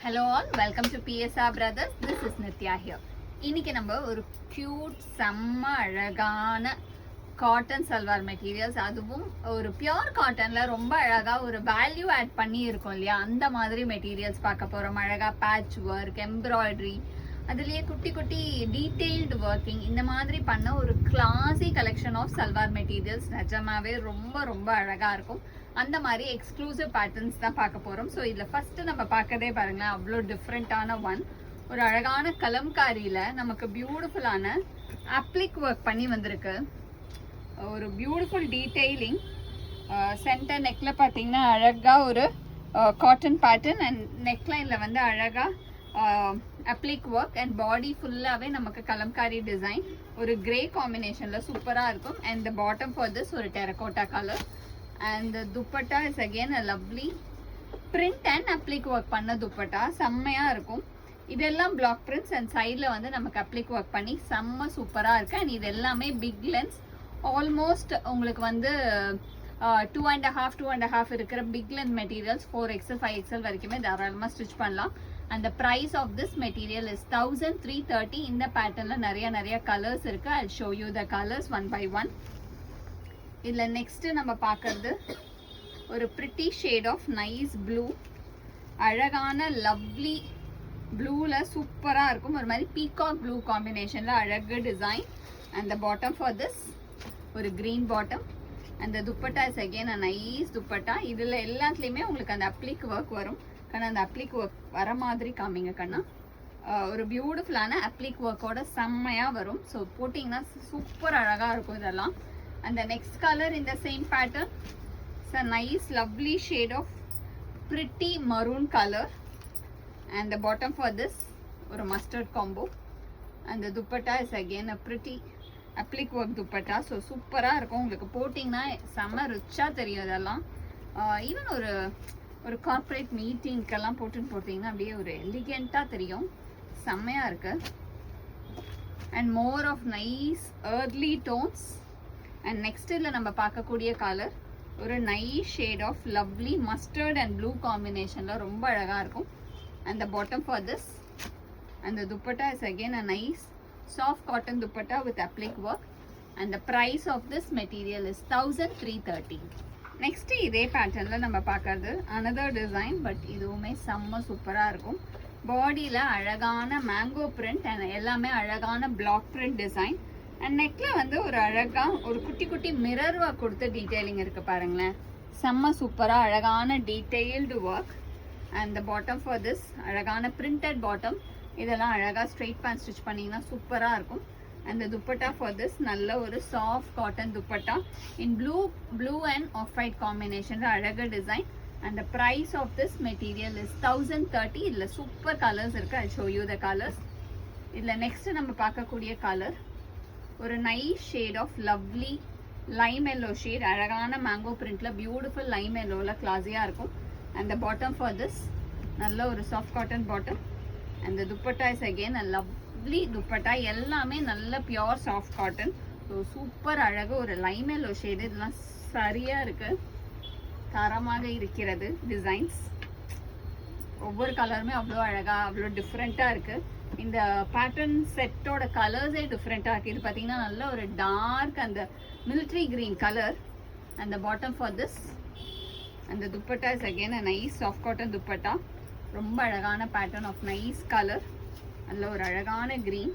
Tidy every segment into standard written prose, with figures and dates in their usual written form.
Hello all, welcome to PSR Brothers. This is Nitya here. இன்னைக்கு நம்ம ஒரு cute செம்ம அழகான காட்டன் சல்வார் மெட்டீரியல்ஸ், அதுவும் ஒரு பியூர் காட்டன்ல ரொம்ப அழகா ஒரு வேல்யூ ஆட் பண்ணி இருக்கும் இல்லையா, அந்த மாதிரி மெட்டீரியல்ஸ் பார்க்க போறோம். அழகா பேட்ச் ஒர்க், எம்ப்ராய்டரி, அதுலயே குட்டி குட்டி டீடைல்டு ஒர்க்கிங், இந்த மாதிரி பண்ண ஒரு கிளாசி கலெக்ஷன் ஆஃப் சல்வார் மெட்டீரியல்ஸ் நிஜமாவே ரொம்ப ரொம்ப அழகா இருக்கும். அந்த மாதிரி எக்ஸ்க்ளூசிவ் பேட்டர்ன்ஸ் தான் பார்க்க போறோம். ஸோ இதுல ஃபர்ஸ்ட் நம்ம பார்க்கதே பாருங்களேன், அவ்வளோ டிஃப்ரெண்டான ஒன். ஒரு அழகான கலம்காரியில நமக்கு பியூட்டிஃபுல்லான அப்ளிக் ஒர்க் பண்ணி வந்திருக்கு. ஒரு பியூட்டிஃபுல் டீடைலிங். சென்டர் நெக்ல பார்த்தீங்கன்னா அழகா ஒரு காட்டன் பேட்டர்ன் அண்ட் நெக்லைன்ல வந்து அழகா அப்ளிக் ஒர்க் அண்ட் பாடி ஃபுல்லாவே நமக்கு கலம்காரி டிசைன். ஒரு கிரே காம்பினேஷன்ல சூப்பரா இருக்கும். And the bottom for this ஒரு terracotta colour. And the dupatta is again a lovely print and applique work பண்ண dupatta. செம்மையா இருக்கும். இதெல்லாம் block prints and sideல வந்து நமக்கு applique work பண்ணி செம்ம சூப்பரா இருக்கு. and இது எல்லாமே big length, almost உங்களுக்கு வந்து 2.5 இருக்கிற big length materials 4XL 5XL வரைக்குமே தாராளமா ஸ்டிச் பண்ணலாம். and the price of this material is 1330. இந்த பேட்டர்ன்ல நிறைய கலர்ஸ் இருக்கு. I'll show you the colors one by one. இதுல நெக்ஸ்ட் நம்ம பார்க்கிறது ஒரு pretty shade of nice blue. அழகான லவ்லி ப்ளூல சூப்பரா இருக்கும். ஒரு மாதிரி பீகாக் ப்ளூ காம்பினேஷன்ல அழகு design. And the bottom for this ஒரு green bottom. And the dupatta is again a nice dupatta. இதுல எல்லாத்துலயுமே உங்களுக்கு அந்த அப்ளிக் ஒர்க் வரும். கண்ணா அந்த அப்ளிக் ஒர்க் வர மாதிரி காமிங்க கண்ணா. ஒரு பியூட்டிஃபுல்லான அப்ளிக் ஒர்க்கோட செம்மையா வரும். ஸோ போட்டிங்கன்னா சூப்பர் அழகா இருக்கும் இதெல்லாம். And the next color in the same pattern, it's a nice lovely shade of pretty maroon color. And the bottom for this or a mustard combo. And the dupatta is again a pretty applique work dupatta. So super ah irukum. Ungalku pottingna sama richa theriyum idella. Even ஒரு corporate meeting kella போட்டீங்கன்னா அப்படியே ஒரு elegant ah theriyum. செம்மையா இருக்கு. And more of nice earthly tones. And next இதில் நம்ம பார்க்கக்கூடிய colour ஒரு nice shade of lovely mustard and blue காம்பினேஷனில் ரொம்ப அழகாக இருக்கும். And the bottom for this and the dupatta is again a nice soft cotton dupatta with applique work. And the price of this material is 1330. Next இதே பேட்டர்னில் நம்ம பார்க்கறது another design. But இதுவுமே செம்ம சூப்பராக இருக்கும். பாடியில் அழகான மேங்கோ பிரிண்ட் அண்ட் எல்லாமே அழகான பிளாக் பிரிண்ட் டிசைன். அண்ட் நெக்ல வந்து ஒரு அழகா ஒரு குட்டி மிரர் ஒர்க் கொடுத்து டீடைலிங் இருக்கு பாருங்களேன். செம்ம சூப்பரா அழகான detailed work. And the bottom for this அழகான பிரிண்டட் பாட்டம். இதெல்லாம் அழகா ஸ்ட்ரெயிட் பேண்ட் ஸ்டிச் பண்ணீங்கன்னா சூப்பரா இருக்கும். And the dupatta for this நல்ல ஒரு soft cotton dupatta in blue and off white combination அழகு design. And the price of this material is 1030. இதுல சூப்பர் கலர்ஸ் இருக்கு. I show you the colours. இதுல நெக்ஸ்ட் நம்ம பார்க்கக்கூடிய கலர் ஒரு nice shade of lovely lime yellow shade. அழகான mango பிரிண்ட்ல beautiful Lime எல்லோல கிளாஸியா இருக்கும். And the bottom for this நல்ல ஒரு soft cotton bottom. And the dupatta is again a lovely dupatta. எல்லாமே நல்ல pure soft cotton. So super அழகு ஒரு லைம் எல்லோ ஷேடு. இதெல்லாம் சரியா இருக்கு, தரமாக இருக்கிறது. டிசைன்ஸ் ஒவ்வொரு கலருமே அவ்வளோ அழகா அவ்வளோ டிஃப்ரெண்டா இருக்கு. இந்த பேட்டர்ன் செட்டோட கலர்ஸே டிஃப்ரெண்டா இருக்கு. இது பார்த்தீங்கன்னா நல்ல ஒரு டார்க் அந்த military green colour. And the bottom for this and the dupatta is again a nice soft cotton dupatta. ரொம்ப அழகான பேட்டர்ன் ஆஃப் நைஸ் கலர். நல்ல ஒரு அழகான green.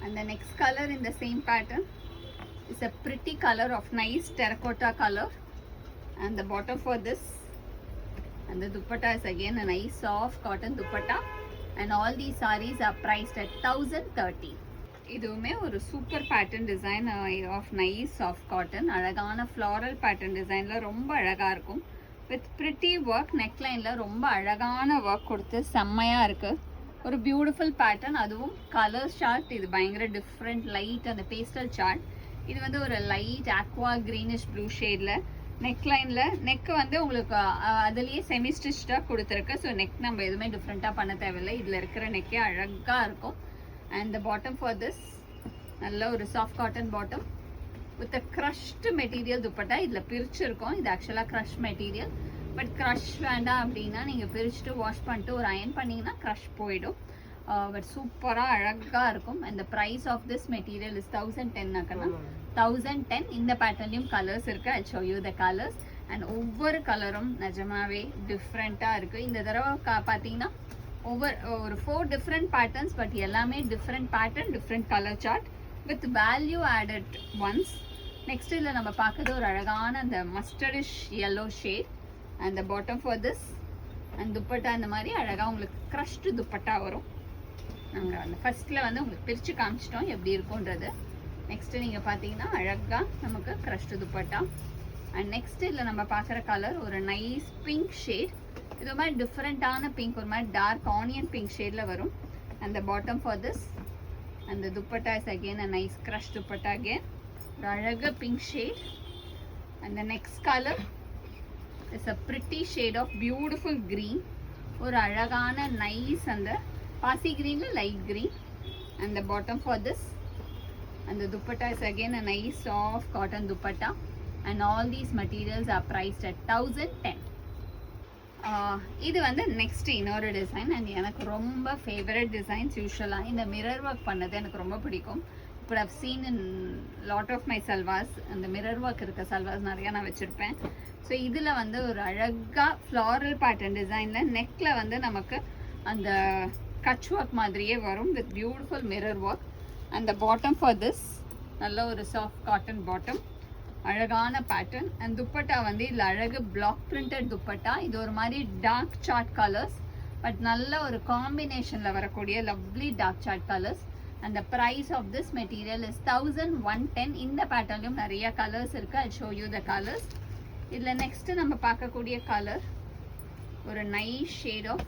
And the next colour in the same pattern is a pretty colour of nice terracotta colour. And the bottom for this and the dupatta is again a nice soft cotton dupatta. And all these sarees are priced at 1030. இதுவுமே ஒரு super pattern design of nice soft cotton. அழகான floral pattern டிசைன்ல ரொம்ப அழகா இருக்கும். With pretty work. நெக்லைன்ல ரொம்ப அழகான work கொடுத்து செம்மையா இருக்கு. ஒரு பியூட்டிஃபுல் பேட்டர்ன். அதுவும் கலர் சார்ட். இது பயங்கர டிஃப்ரெண்ட் லைட் அந்த பேஸ்டல் சார்ட். இது வந்து ஒரு லைட் ஆக்வா கிரீனிஷ் ப்ளூ ஷேட்ல நெக்லைன்ல. நெக் வந்து உங்களுக்கு அதுலயே செமி ஸ்டிச்டா கொடுத்துருக்கு. ஸோ நெக் நம்ம எதுவுமே டிஃப்ரெண்டா பண்ண தேவையில்லை. இதுல இருக்கிற நெக்கே அழகா இருக்கும். And the bottom for this நல்ல ஒரு soft cotton bottom with a crushed material dupatta. இதுல பிரிச்சிருக்கோம். இது ஆக்சுவலா க்ரஷ் மெட்டீரியல். பட் க்ரஷ் வேண்டாம் அப்படின்னா நீங்கள் பிரிச்சுட்டு வாஷ் பண்ணிட்டு ஒரு அயன் பண்ணிங்கன்னா க்ரஷ் போயிடும். பட் சூப்பராக அழகாக இருக்கும். And the price of this material is 1010 ஆக்கணும். 1010. இந்த பேட்டர்ன்லையும் கலர்ஸ் இருக்குது. I show you the colours. அண்ட் ஒவ்வொரு கலரும் நிஜமாவே டிஃப்ரெண்ட்டாக இருக்குது. இந்த தடவை பார்த்தீங்கன்னா ஒரு 4 டிஃப்ரெண்ட் பேட்டர்ன்ஸ், பட் எல்லாமே different pattern, different colour chart with value added ones. Next இதில் நம்ம பார்க்குறது ஒரு அழகான அந்த mustardish yellow shade and the bottom for this and dupatta இந்த மாதிரி அழகாக உங்களுக்கு க்ரஷ்டு துப்பட்டா வரும். நாங்கள் அந்த ஃபர்ஸ்ட்டில் வந்து உங்களுக்கு பிரித்து காமிச்சிட்டோம் எப்படி இருக்கும்ன்றது. நெக்ஸ்ட்டு நீங்கள் பார்த்தீங்கன்னா அழகாக நமக்கு க்ரஷ்டு துப்பட்டா. அண்ட் நெக்ஸ்ட் இதில் நம்ம பார்க்குற கலர் ஒரு நைஸ் பிங்க் ஷேட். இது மாதிரி டிஃப்ரெண்ட்டான பிங்க், ஒரு மாதிரி டார்க் ஆனியன் பிங்க் ஷேடில் வரும். And the bottom for this and the dupatta is again a nice crush dupatta again. ஒரு அழகாக pink shade. And the next colour is a pretty shade of beautiful green. ஒரு அழகான நைஸ் அந்த பாசி க்ரீனில் light green. And the bottom for this and the dupatta is again a nice soft cotton dupatta, and all these materials are priced at 1010. இது வந்து next இன்னொரு design. And எனக்கு ரொம்ப ஃபேவரட் டிசைன்ஸ். யூஸ்வலாக இந்த மிரர் ஒர்க் பண்ணது எனக்கு ரொம்ப பிடிக்கும். இப்போ I've seen in lot of my salwars அந்த மிரர் ஒர்க் இருக்க சல்வாஸ் நிறையா நான் வச்சுருப்பேன். ஸோ இதில் வந்து ஒரு அழகாக ஃப்ளாரல் பேட்டர்ன் டிசைனில் நெக்கில் வந்து நமக்கு அந்த கட்ச் ஒர்க் மாதிரியே வரும் with beautiful mirror work. And the bottom for this நல்ல ஒரு சாஃப்ட் காட்டன் பாட்டம், அழகான பேட்டர்ன். அண்ட் துப்பட்டா வந்து இதில் அழகு பிளாக் பிரிண்டட் துப்பட்டா. இது ஒரு மாதிரி டார்க் சார்ட் கலர்ஸ், பட் நல்ல ஒரு காம்பினேஷனில் வரக்கூடிய lovely dark chart colours. And the price of this material is 1110. இந்த பேட்டர்ன்லையும் நிறைய கலர்ஸ் இருக்குது. I show you the colours. இதில் நெக்ஸ்ட்டு நம்ம பார்க்கக்கூடிய கலர் ஒரு நைஸ் ஷேட் ஆஃப்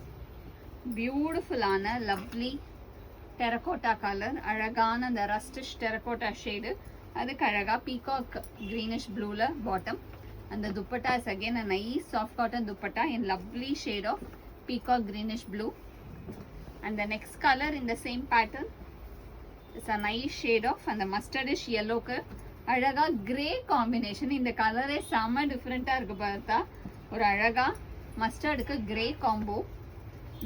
பியூட்டிஃபுல்லான லவ்லி டெரகோட்டா கலர். அழகான அந்த ரஸ்டிஷ் டெரகோட்டா ஷேடு, அதுக்கு அழகாக பீகாக் க்ரீனிஷ் ப்ளூவில் பாட்டம். அந்த dupatta is again a nice soft cotton dupatta in lovely shade of peacock greenish blue. And the next colour in the same pattern it's a nice shade of அந்த mustardish yellowக்கு அழகாக grey combination. இந்த கலரே செம்ம டிஃப்ரெண்ட்டாக இருக்குது பார்த்தா. ஒரு அழகாக மஸ்டர்டுக்கு கிரே காம்போ.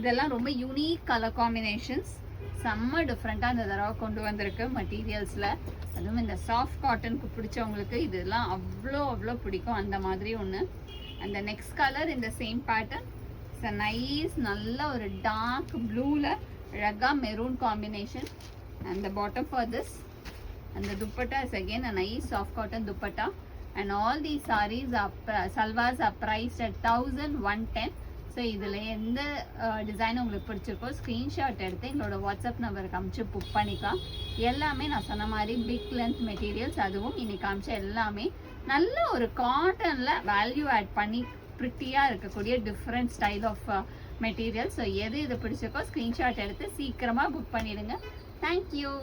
இதெல்லாம் ரொம்ப யூனிக் கலர் காம்பினேஷன்ஸ். செம்ம டிஃப்ரெண்ட்டாக இந்த தடவை கொண்டு வந்திருக்கு மெட்டீரியல்ஸில். அதுவும் இந்த சாஃப்ட் காட்டனுக்கு பிடிச்சவங்களுக்கு இதெல்லாம் அவ்வளோ பிடிக்கும். அந்த மாதிரி ஒன்று. அந்த நெக்ஸ்ட் கலர் இந்த same pattern it's a nice நல்ல ஒரு டார்க் ப்ளூவில் அழகாக maroon combination. And the bottom for this and the dupatta is again a nice soft cotton dupatta. And all the saris salwars are priced at 1110. So இதில் எந்த டிசைன் உங்களுக்கு பிடிச்சிருக்கோ screenshot எடுத்து எங்களோட வாட்ஸ்அப் நம்பருக்கு அமுச்சு புக் பண்ணிக்கலாம். எல்லாமே நான் சொன்ன மாதிரி பிக் லென்த் மெட்டீரியல்ஸ். அதுவும் இன்னைக்கு காமிச்ச எல்லாமே நல்ல ஒரு காட்டனில் வேல்யூ ஆட் பண்ணி ப்ரிட்டியாக இருக்கக்கூடிய different style of materials. So எது பிடிச்சிருக்கோ ஸ்க்ரீன்ஷாட் எடுத்து சீக்கிரமாக புக் பண்ணிடுங்க. தேங்க்யூ.